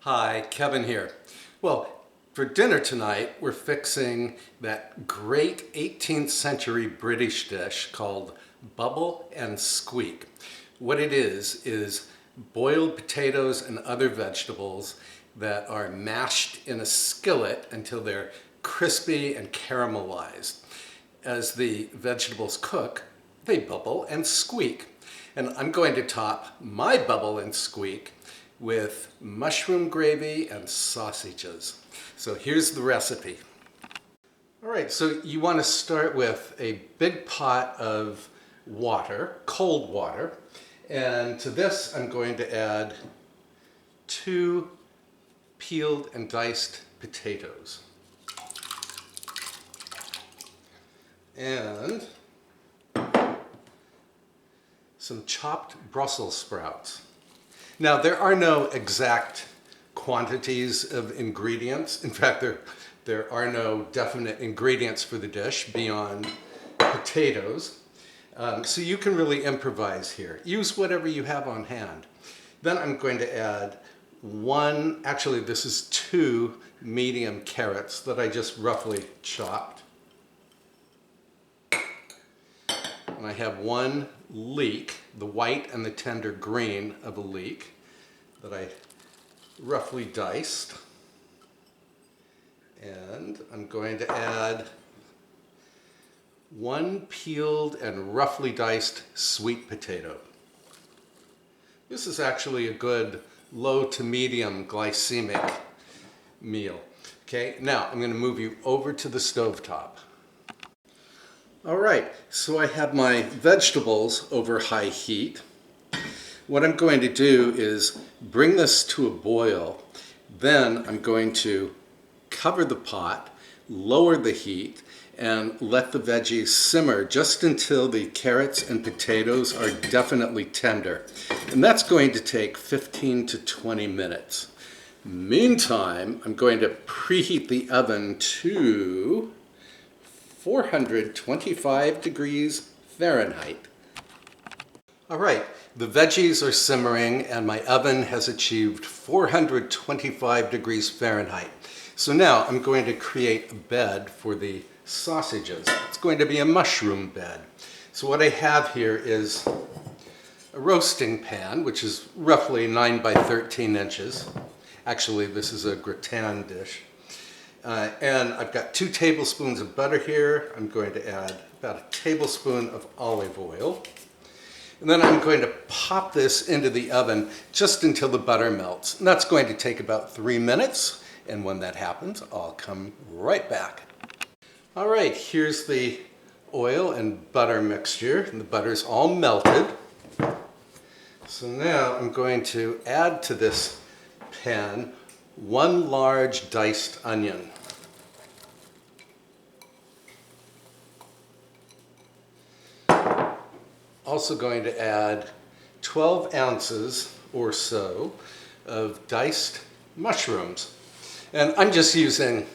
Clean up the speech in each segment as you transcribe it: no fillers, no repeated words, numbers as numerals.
Hi, Kevin here. Well, for dinner tonight, we're fixing that great 18th century British dish called Bubble and Squeak. What it is boiled potatoes and other vegetables that are mashed in a skillet until they're crispy and caramelized. As the vegetables cook, they bubble and squeak. And I'm going to top my bubble and squeak with mushroom gravy and sausages. So here's the recipe. All right, so you want to start with a big pot of water, cold water, and to this I'm going to add 2 peeled and diced potatoes. And some chopped Brussels sprouts. Now, there are no exact quantities of ingredients. In fact, there are no definite ingredients for the dish beyond potatoes. So you can really improvise here. Use whatever you have on hand. Then I'm going to add this is 2 medium carrots that I just roughly chopped. And I have 1 leek, the white and the tender green of a leek that I roughly diced. And I'm going to add 1 peeled and roughly diced sweet potato. This is actually a good low to medium glycemic meal. Okay, now I'm going to move you over to the stovetop. All right, so I have my vegetables over high heat. What I'm going to do is bring this to a boil. Then I'm going to cover the pot, lower the heat, and let the veggies simmer just until the carrots and potatoes are definitely tender. And that's going to take 15 to 20 minutes. Meantime, I'm going to preheat the oven to 425 degrees Fahrenheit. All right, the veggies are simmering and my oven has achieved 425 degrees Fahrenheit. So now I'm going to create a bed for the sausages. It's going to be a mushroom bed. So what I have here is a roasting pan, which is roughly 9 by 13 inches. Actually, this is a gratin dish. And I've got 2 tablespoons of butter here. I'm going to add about a tablespoon of olive oil. And then I'm going to pop this into the oven just until the butter melts. And that's going to take about 3 minutes. And when that happens, I'll come right back. All right, here's the oil and butter mixture. And the butter's all melted. So now I'm going to add to this pan 1 large diced onion. Also going to add 12 ounces or so of diced mushrooms. And I'm just using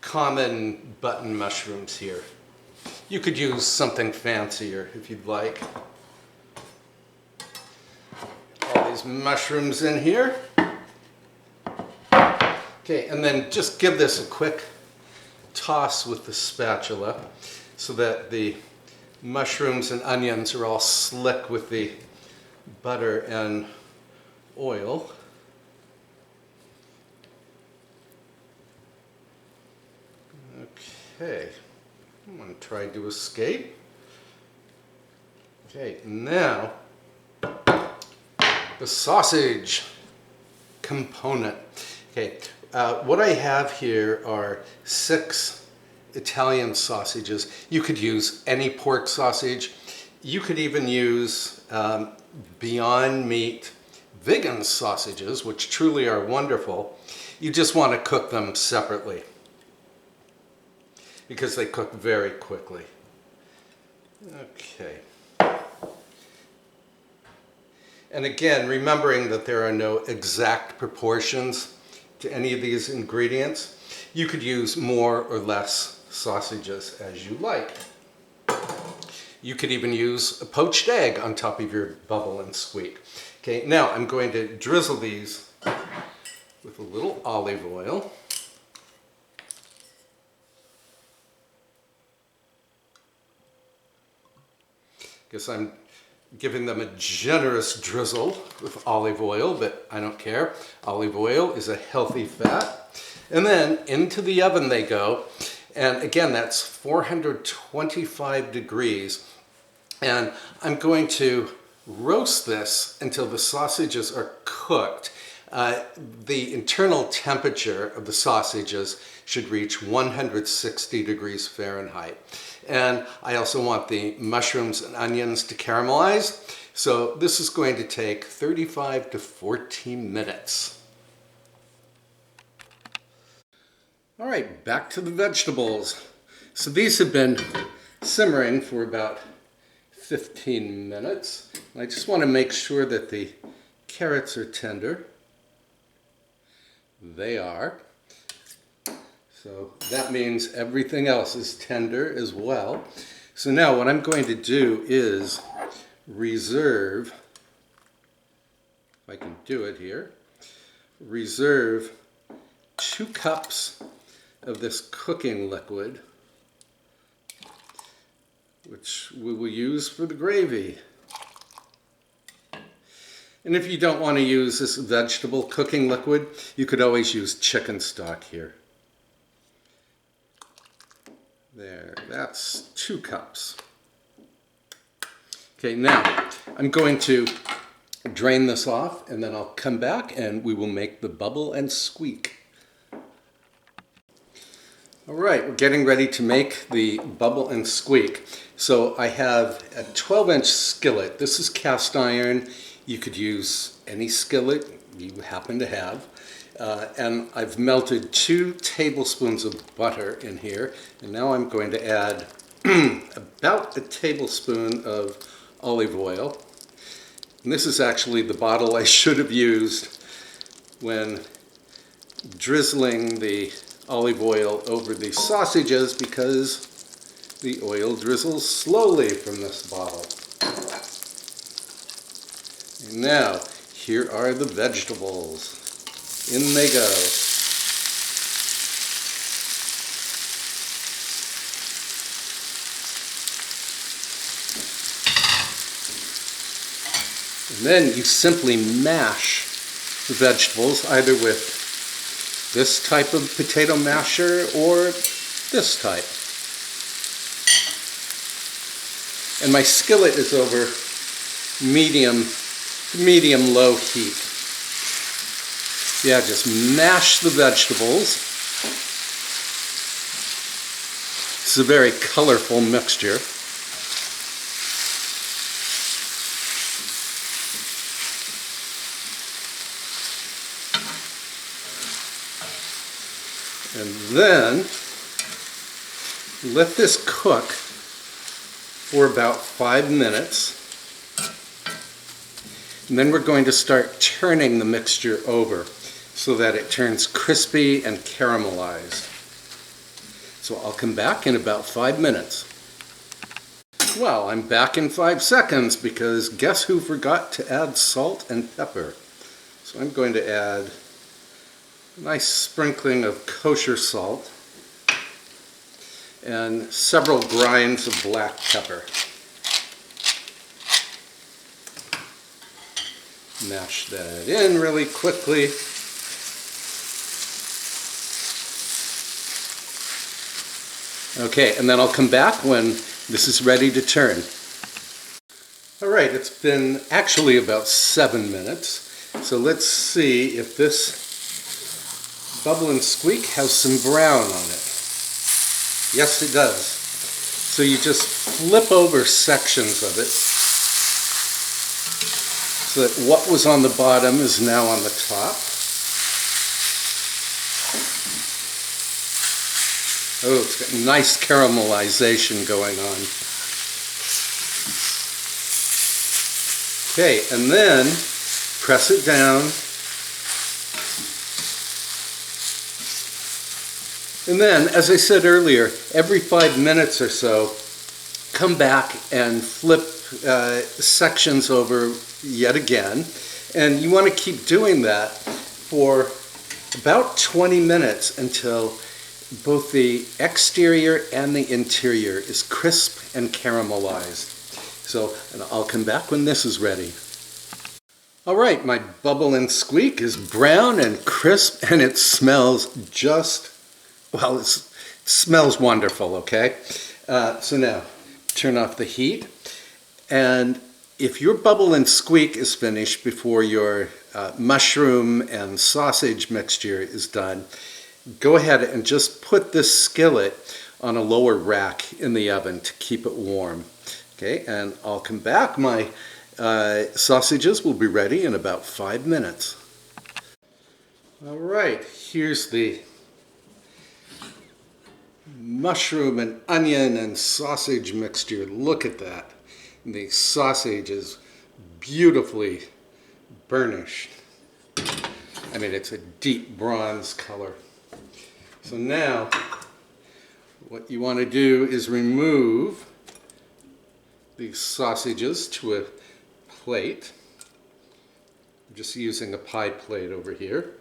common button mushrooms here. You could use something fancier if you'd like. All these mushrooms in here. Okay, and then just give this a quick toss with the spatula so that the mushrooms and onions are all slick with the butter and oil. Okay, I'm going to try to escape. Okay, now the sausage component. Okay, what I have here are 6 Italian sausages. You could use any pork sausage. You could even use Beyond Meat vegan sausages, which truly are wonderful. You just want to cook them separately because they cook very quickly. Okay. And again, remembering that there are no exact proportions to any of these ingredients, you could use more or less sausages as you like. You could even use a poached egg on top of your bubble and squeak. Okay, now I'm going to drizzle these with a little olive oil. Guess I'm giving them a generous drizzle with olive oil, but I don't care. Olive oil is a healthy fat. And then into the oven they go. And again, that's 425 degrees. And I'm going to roast this until the sausages are cooked. The internal temperature of the sausages should reach 160 degrees Fahrenheit. And I also want the mushrooms and onions to caramelize. So this is going to take 35 to 40 minutes. All right, back to the vegetables. So these have been simmering for about 15 minutes. I just want to make sure that the carrots are tender. They are. So that means everything else is tender as well. So now what I'm going to do is reserve, if I can do it here, reserve 2 cups of this cooking liquid, which we will use for the gravy. And if you don't want to use this vegetable cooking liquid, you could always use chicken stock here. There, that's 2 cups. Okay, now I'm going to drain this off and then I'll come back and we will make the bubble and squeak. All right, we're getting ready to make the bubble and squeak. So I have a 12-inch skillet. This is cast iron. You could use any skillet you happen to have. And I've melted 2 tablespoons of butter in here. And now I'm going to add about a tablespoon of olive oil. And this is actually the bottle I should have used when drizzling the olive oil over the sausages, because the oil drizzles slowly from this bottle. And now, here are the vegetables. In they go. And then you simply mash the vegetables either with this type of potato masher or this type. And my skillet is over medium-low heat. Yeah, just mash the vegetables. It's a very colorful mixture. And then let this cook for about 5 minutes. And then we're going to start turning the mixture over so that it turns crispy and caramelized. So I'll come back in about 5 minutes. Well, I'm back in 5 seconds because guess who forgot to add salt and pepper? So I'm going to add a nice sprinkling of kosher salt and several grinds of black pepper. Mash that in really quickly. Okay, and then I'll come back when this is ready to turn. All right, it's been actually about 7 minutes. So let's see if this bubble and squeak has some brown on it. Yes, it does. So you just flip over sections of it so that what was on the bottom is now on the top. Oh, it's got nice caramelization going on. Okay, and then press it down. And then, as I said earlier, every 5 minutes or so, come back and flip sections over yet again. And you want to keep doing that for about 20 minutes until both the exterior and the interior is crisp and caramelized. So, and I'll come back when this is ready. All right, my bubble and squeak is brown and crisp, and it smells just, well, it smells wonderful, okay? So now, turn off the heat, and if your bubble and squeak is finished before your mushroom and sausage mixture is done, go ahead and just put this skillet on a lower rack in the oven to keep it warm. Okay, and I'll come back. My sausages will be ready in about 5 minutes. All right, here's the mushroom and onion and sausage mixture. Look at that. The sausage is beautifully burnished. I mean, it's a deep bronze color. So now, what you want to do is remove these sausages to a plate. I'm just using a pie plate over here.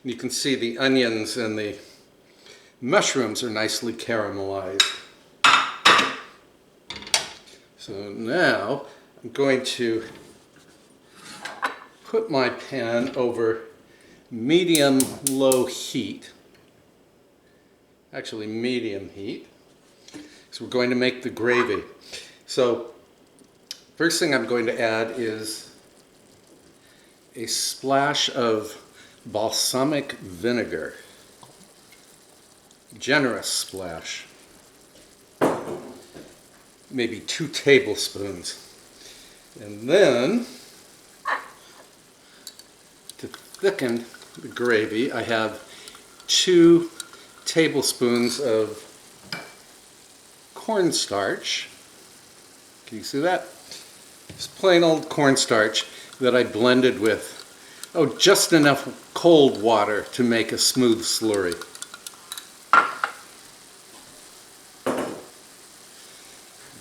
And you can see the onions and the mushrooms are nicely caramelized. So now I'm going to put my pan over medium-low heat. Actually, medium heat. So we're going to make the gravy. So first thing I'm going to add is a splash of balsamic vinegar. Generous splash. Maybe 2 tablespoons. And then, to thicken the gravy, I have 2 tablespoons of cornstarch. Can you see that? Just plain old cornstarch that I blended with, just enough cold water to make a smooth slurry.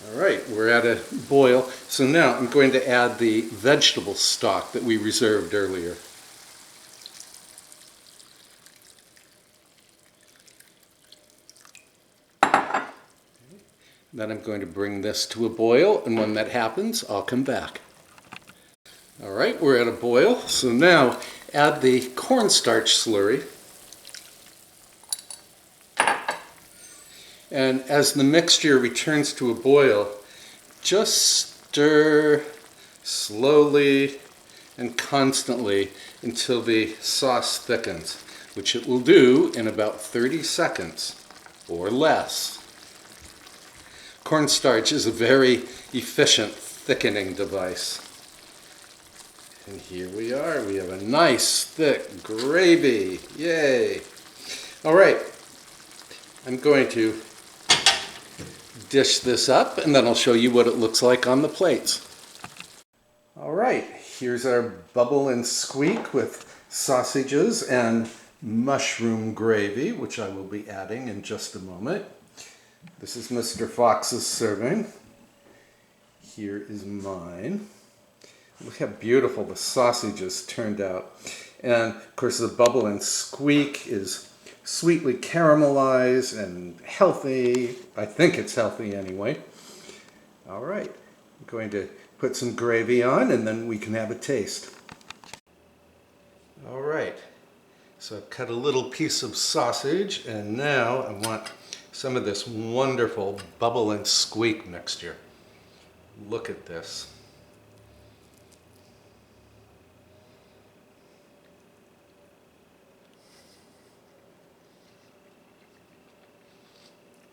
All right, we're at a boil. So now I'm going to add the vegetable stock that we reserved earlier. Then I'm going to bring this to a boil, and when that happens, I'll come back. All right, we're at a boil. So now add the cornstarch slurry. And as the mixture returns to a boil, just stir slowly and constantly until the sauce thickens, which it will do in about 30 seconds or less. Cornstarch is a very efficient thickening device. And here we are. We have a nice thick gravy. Yay! All right. I'm going to dish this up, and then I'll show you what it looks like on the plates. All right. Here's our bubble and squeak with sausages and mushroom gravy, which I will be adding in just a moment. This is Mr. Fox's serving. Here is mine. Look how beautiful the sausages turned out. And of course the bubble and squeak is sweetly caramelized and healthy. I think it's healthy anyway. All right, I'm going to put some gravy on and then we can have a taste. All right, so I've cut a little piece of sausage and now I want some of this wonderful bubble and squeak mixture. Look at this.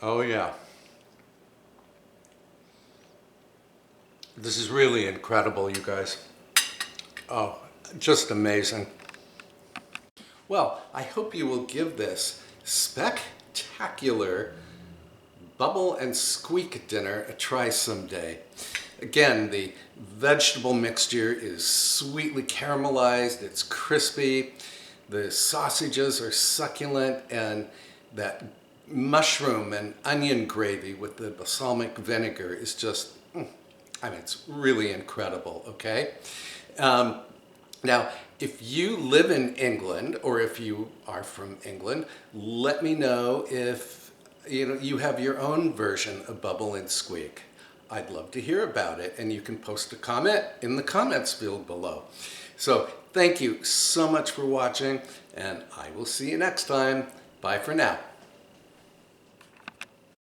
Oh yeah. This is really incredible, you guys. Oh, just amazing. Well, I hope you will give this spectacular bubble and squeak dinner a try someday. Again, the vegetable mixture is sweetly caramelized, it's crispy, the sausages are succulent, and that mushroom and onion gravy with the balsamic vinegar is just, I mean, it's really incredible, okay? Now, If you live in England, or if you are from England, let me know if you have your own version of Bubble and Squeak. I'd love to hear about it, and you can post a comment in the comments field below. So thank you so much for watching, and I will see you next time. Bye for now.